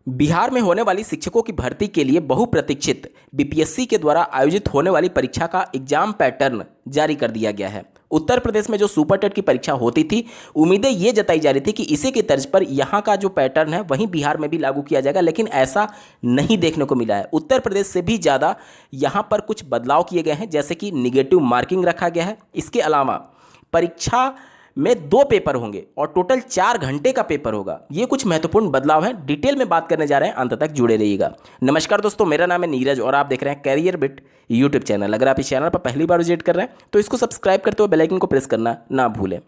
बिहार में होने वाली शिक्षकों की भर्ती के लिए बहुप्रतीक्षित बीपीएससी के द्वारा आयोजित होने वाली परीक्षा का एग्जाम पैटर्न जारी कर दिया गया है। उत्तर प्रदेश में जो सुपर टेट की परीक्षा होती थी, उम्मीदें ये जताई जा रही थी कि इसी की तर्ज पर यहाँ का जो पैटर्न है वहीं बिहार में भी लागू किया जाएगा, लेकिन ऐसा नहीं देखने को मिला है। उत्तर प्रदेश से भी ज़्यादा यहाँ पर कुछ बदलाव किए गए हैं, जैसे कि निगेटिव मार्किंग रखा गया है। इसके अलावा परीक्षा में 2 पेपर होंगे और टोटल 4 घंटे का पेपर होगा। ये कुछ महत्वपूर्ण बदलाव हैं, डिटेल में बात करने जा रहे हैं, अंत तक जुड़े रहिएगा। नमस्कार दोस्तों, मेरा नाम है नीरज और आप देख रहे हैं कैरियर बिट यूट्यूब चैनल। अगर आप इस चैनल पर पहली बार विजिट कर रहे हैं तो इसको सब्सक्राइब करते हुए बेल आइकन को प्रेस करना ना भूलें।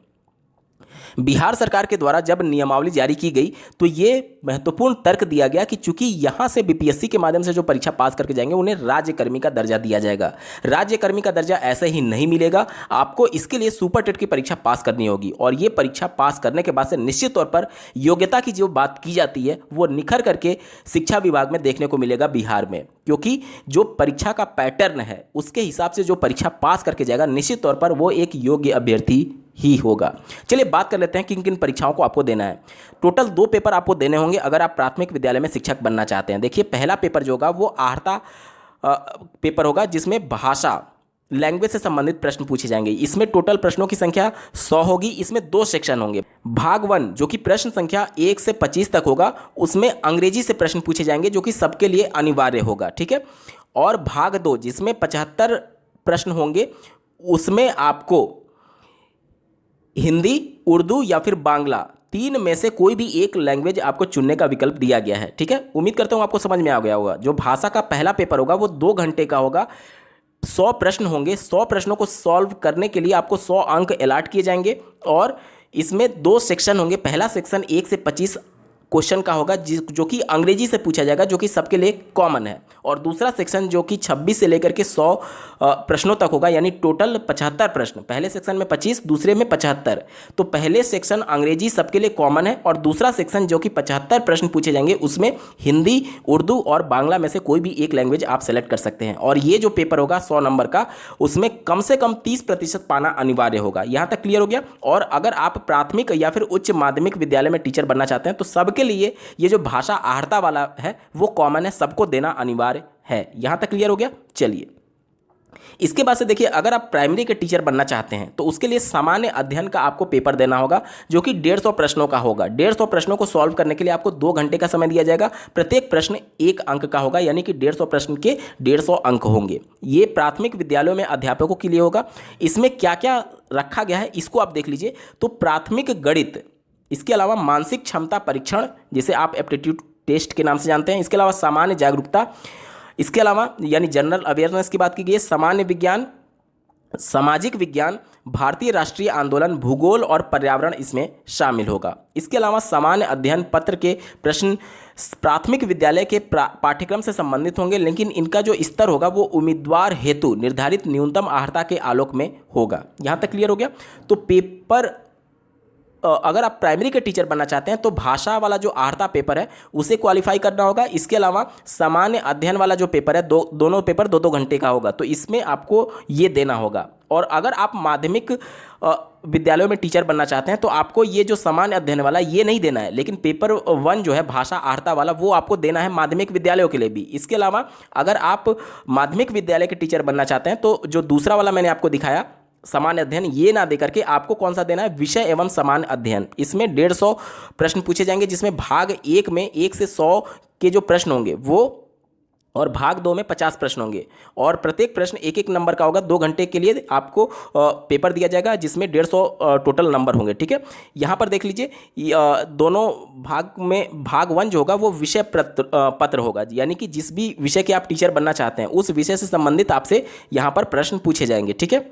बिहार सरकार के द्वारा जब नियमावली जारी की गई तो ये महत्वपूर्ण तर्क दिया गया कि चूंकि यहां से बीपीएससी के माध्यम से जो परीक्षा पास करके जाएंगे उन्हें राज्यकर्मी का दर्जा दिया जाएगा। राज्यकर्मी का दर्जा ऐसे ही नहीं मिलेगा, आपको इसके लिए सुपर टेट की परीक्षा पास करनी होगी और ये परीक्षा पास करने के बाद से निश्चित तौर पर योग्यता की जो बात की जाती है वो निखर करके शिक्षा विभाग में देखने को मिलेगा बिहार में, क्योंकि जो परीक्षा का पैटर्न है उसके हिसाब से जो परीक्षा पास करके जाएगा निश्चित तौर पर वो एक योग्य अभ्यर्थी ही होगा। चलिए बात कर लेते हैं किन किन परीक्षाओं को आपको देना है। टोटल 2 पेपर आपको देने होंगे अगर आप प्राथमिक विद्यालय में शिक्षक बनना चाहते हैं। देखिए, पहला पेपर जो होगा वो आहर्ता पेपर होगा, जिसमें भाषा लैंग्वेज से संबंधित प्रश्न पूछे जाएंगे। इसमें टोटल प्रश्नों की संख्या 100 होगी। इसमें 2 सेक्शन होंगे। भाग 1 जो कि प्रश्न संख्या 1 से 25 तक होगा, उसमें अंग्रेजी से प्रश्न पूछे जाएंगे जो कि सबके लिए अनिवार्य होगा, ठीक है। और भाग 2 जिसमें 75 प्रश्न होंगे, उसमें आपको हिंदी, उर्दू या फिर बांग्ला 3 में से कोई भी एक लैंग्वेज आपको चुनने का विकल्प दिया गया है, ठीक है। उम्मीद करता हूँ आपको समझ में आ गया होगा। जो भाषा का पहला पेपर होगा वो 2 घंटे का होगा। 100 प्रश्न होंगे। 100 प्रश्नों को सॉल्व करने के लिए आपको 100 अंक अलॉट किए जाएंगे और इसमें 2 सेक्शन होंगे। पहला सेक्शन 1 से 25 क्वेश्चन का होगा जो कि अंग्रेजी से पूछा जाएगा, जो कि सबके लिए कॉमन है। और दूसरा सेक्शन जो कि 26 से लेकर के 100 प्रश्नों तक होगा, यानी टोटल 75 प्रश्न। पहले सेक्शन में 25, दूसरे में 75। तो पहले सेक्शन अंग्रेजी सबके लिए कॉमन है और दूसरा सेक्शन जो कि 75 प्रश्न पूछे जाएंगे उसमें हिंदी, उर्दू और बांग्ला में से कोई भी एक लैंग्वेज आप सेलेक्ट कर सकते हैं। और ये जो पेपर होगा 100 नंबर का, उसमें कम से कम 30% पाना अनिवार्य होगा। यहाँ तक क्लियर हो गया। और अगर आप प्राथमिक या फिर उच्च माध्यमिक विद्यालय में टीचर बनना चाहते हैं तो सब के लिए ये जो भाषा आहर्ता वाला है वो कॉमन है, सबको देना अनिवार्य है। यहां तक क्लियर हो गया। चलिए, इसके बाद से देखिए, अगर आप प्राइमरी के टीचर बनना चाहते हैं तो उसके लिए सामान्य अध्ययन का आपको पेपर देना होगा, जो कि 150 प्रश्नों का होगा। 150 प्रश्नों को सॉल्व करने के लिए आपको 2 घंटे का समय दिया जाएगा। प्रत्येक प्रश्न 1 अंक का होगा, यानी कि 150 प्रश्न के 150 अंक होंगे। ये प्राथमिक विद्यालयों में अध्यापकों के लिए होगा। इसमें क्या क्या रखा गया है इसको आप देख लीजिए। तो प्राथमिक गणित, इसके अलावा मानसिक क्षमता परीक्षण जिसे आप एप्टीट्यूड टेस्ट के नाम से जानते हैं, इसके अलावा सामान्य जागरूकता, इसके अलावा यानी जनरल अवेयरनेस की बात की गई है, सामान्य विज्ञान, सामाजिक विज्ञान, भारतीय राष्ट्रीय आंदोलन, भूगोल और पर्यावरण इसमें शामिल होगा। इसके अलावा सामान्य अध्ययन पत्र के प्रश्न प्राथमिक विद्यालय के पाठ्यक्रम से संबंधित होंगे, लेकिन इनका जो स्तर होगा वो उम्मीदवार हेतु निर्धारित न्यूनतम अर्हता के आलोक में होगा। यहाँ तक क्लियर हो गया। तो पेपर अगर आप प्राइमरी के टीचर बनना चाहते हैं तो भाषा वाला जो अर्हता पेपर है उसे क्वालिफाई करना होगा। इसके अलावा सामान्य अध्ययन वाला जो पेपर है दोनों पेपर 2-2 घंटे का होगा, तो इसमें आपको ये देना होगा। और अगर आप माध्यमिक विद्यालयों में टीचर बनना चाहते हैं तो आपको ये जो सामान्य अध्ययन वाला ये नहीं देना है, लेकिन पेपर 1 जो है भाषा अर्हता वाला वो आपको देना है माध्यमिक विद्यालयों के लिए भी। इसके अलावा अगर आप माध्यमिक विद्यालय के टीचर बनना चाहते हैं तो जो दूसरा वाला मैंने आपको दिखाया सामान्य अध्ययन, ये ना देकर के आपको कौन सा देना है, विषय एवं सामान्य अध्ययन। इसमें 150 प्रश्न पूछे जाएंगे, जिसमें भाग 1 में 1 से 100 के जो प्रश्न होंगे वो, और भाग 2 में 50 प्रश्न होंगे और प्रत्येक प्रश्न 1-1 नंबर का होगा। 2 घंटे के लिए आपको पेपर दिया जाएगा जिसमें 150 टोटल नंबर होंगे, ठीक है। यहाँ पर देख लीजिए, दोनों भाग में भाग 1 जो होगा वो विषय पत्र होगा, यानी कि जिस भी विषय के आप टीचर बनना चाहते हैं उस विषय से संबंधित आपसे यहाँ पर प्रश्न पूछे जाएंगे, ठीक है।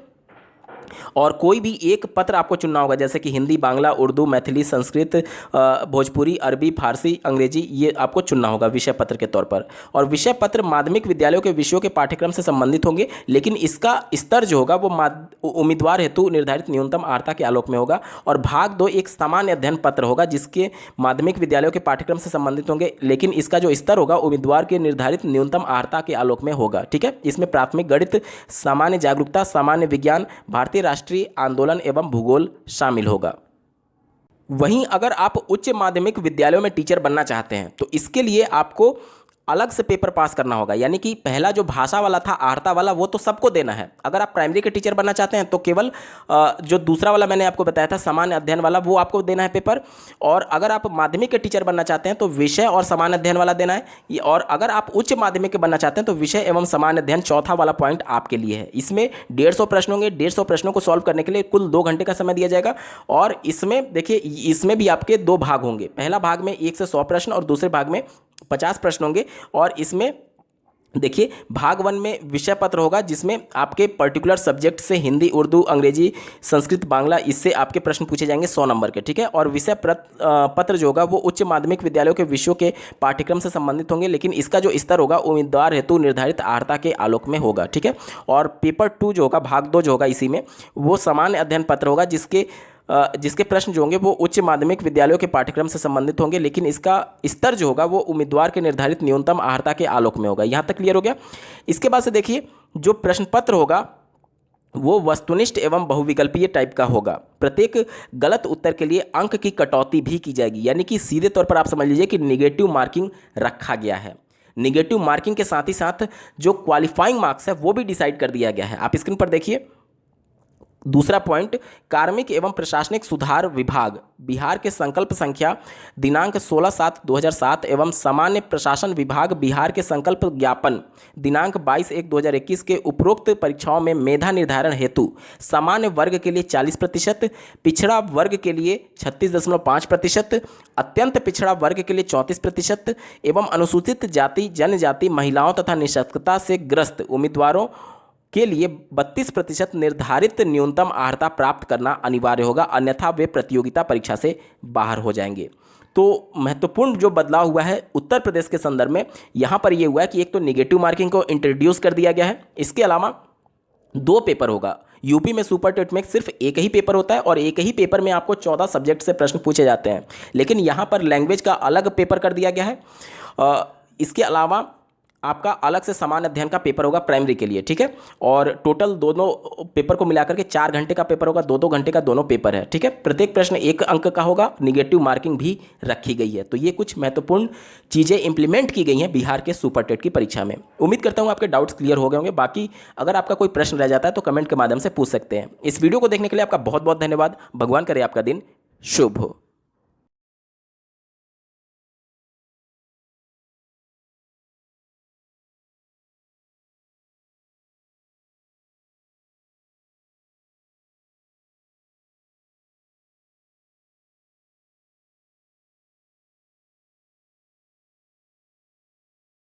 और कोई भी एक पत्र आपको चुनना होगा, जैसे कि हिंदी, बांग्ला, उर्दू, मैथिली, संस्कृत, भोजपुरी, अरबी, फारसी, अंग्रेजी, ये आपको चुनना होगा विषय पत्र के तौर पर। और विषय पत्र माध्यमिक विद्यालयों के विषयों के पाठ्यक्रम से संबंधित होंगे, लेकिन इसका स्तर जो होगा वो उम्मीदवार हेतु निर्धारित न्यूनतम अर्हता के आलोक में होगा। और भाग 2 एक सामान्य अध्ययन पत्र होगा जिसके माध्यमिक विद्यालयों के पाठ्यक्रम से संबंधित होंगे, लेकिन इसका जो स्तर होगा उम्मीदवार के निर्धारित न्यूनतम अर्हता के आलोक में होगा, ठीक है। इसमें प्राथमिक गणित, सामान्य जागरूकता, सामान्य विज्ञान, भारतीय राष्ट्रीय आंदोलन एवं भूगोल शामिल होगा। वहीं अगर आप उच्च माध्यमिक विद्यालयों में टीचर बनना चाहते हैं तो इसके लिए आपको अलग से पेपर पास करना होगा। यानी कि पहला जो भाषा वाला था, आर्ता वाला, वो तो सबको देना है। अगर आप प्राइमरी के टीचर बनना चाहते हैं तो केवल जो दूसरा वाला मैंने आपको बताया था सामान्य अध्ययन वाला, वो आपको देना है पेपर। और अगर आप माध्यमिक के टीचर बनना चाहते हैं तो विषय और सामान्य अध्ययन वाला देना है। और अगर आप उच्च माध्यमिक के बनना चाहते हैं तो विषय एवं सामान्य अध्ययन चौथा वाला पॉइंट आपके लिए है। इसमें 150 प्रश्न होंगे। 150 प्रश्नों को सॉल्व करने के लिए कुल 2 घंटे का समय दिया जाएगा। और इसमें देखिए, इसमें भी आपके 2 भाग होंगे। पहला भाग में 1 से 100 प्रश्न और दूसरे भाग में 50 प्रश्न होंगे। और इसमें देखिए, भाग 1 में विषय पत्र होगा जिसमें आपके पर्टिकुलर सब्जेक्ट से हिंदी, उर्दू, अंग्रेजी, संस्कृत, बांग्ला, इससे आपके प्रश्न पूछे जाएंगे 100 नंबर के, ठीक है। और विषय पत्र जो होगा वो उच्च माध्यमिक विद्यालयों के विषयों के पाठ्यक्रम से संबंधित होंगे, लेकिन इसका जो स्तर होगा उम्मीदवार हेतु निर्धारित अर्हता के आलोक में होगा, ठीक है। और पेपर 2 जो होगा, भाग 2 जो होगा इसी में, वो सामान्य अध्ययन पत्र होगा जिसके प्रश्न जो होंगे वो उच्च माध्यमिक विद्यालयों के पाठ्यक्रम से संबंधित होंगे, लेकिन इसका स्तर जो होगा वो उम्मीदवार के निर्धारित न्यूनतम अर्हता के आलोक में होगा। यहाँ तक क्लियर हो गया। इसके बाद से देखिए, जो प्रश्न पत्र होगा वो वस्तुनिष्ठ एवं बहुविकल्पीय टाइप का होगा। प्रत्येक गलत उत्तर के लिए अंक की कटौती भी की जाएगी। यानी कि सीधे तौर पर आप समझ लीजिए कि निगेटिव मार्किंग रखा गया है। निगेटिव मार्किंग के साथ ही साथ जो क्वालिफाइंग मार्क्स है वो भी डिसाइड कर दिया गया है। आप स्क्रीन पर देखिए दूसरा पॉइंट, कार्मिक एवं प्रशासनिक सुधार विभाग बिहार के संकल्प संख्या दिनांक 16/7/2007 एवं सामान्य प्रशासन विभाग बिहार के संकल्प ज्ञापन दिनांक 22/1/2021 के उपरोक्त परीक्षाओं में मेधा निर्धारण हेतु सामान्य वर्ग के लिए 40%, पिछड़ा वर्ग के लिए 36.5%, अत्यंत पिछड़ा वर्ग के लिए 34% एवं अनुसूचित जाति, जनजाति, महिलाओं तथा निःशक्तता से ग्रस्त उम्मीदवारों के लिए 32% निर्धारित न्यूनतम अर्हता प्राप्त करना अनिवार्य होगा, अन्यथा वे प्रतियोगिता परीक्षा से बाहर हो जाएंगे। तो महत्वपूर्ण जो बदलाव हुआ है उत्तर प्रदेश के संदर्भ में, यहाँ पर यह हुआ है कि एक तो निगेटिव मार्किंग को इंट्रोड्यूस कर दिया गया है। इसके अलावा 2 पेपर होगा। यूपी में सुपर टेट में सिर्फ एक ही पेपर होता है और एक ही पेपर में आपको 14 सब्जेक्ट से प्रश्न पूछे जाते हैं, लेकिन यहाँ पर लैंग्वेज का अलग पेपर कर दिया गया है। इसके अलावा आपका अलग से सामान्य अध्ययन का पेपर होगा प्राइमरी के लिए, ठीक है। और टोटल दोनों पेपर को मिलाकर के 4 घंटे का पेपर होगा, 2-2 घंटे का दोनों पेपर है, ठीक है। प्रत्येक प्रश्न 1 अंक का होगा। निगेटिव मार्किंग भी रखी गई है। तो ये कुछ महत्वपूर्ण चीज़ें इंप्लीमेंट की गई हैं बिहार के सुपर टेट की परीक्षा में। उम्मीद करता हूँ आपके डाउट्स क्लियर हो गए होंगे। बाकी अगर आपका कोई प्रश्न रह जाता है तो कमेंट के माध्यम से पूछ सकते हैं। इस वीडियो को देखने के लिए आपका बहुत बहुत धन्यवाद। भगवान करे आपका दिन शुभ हो।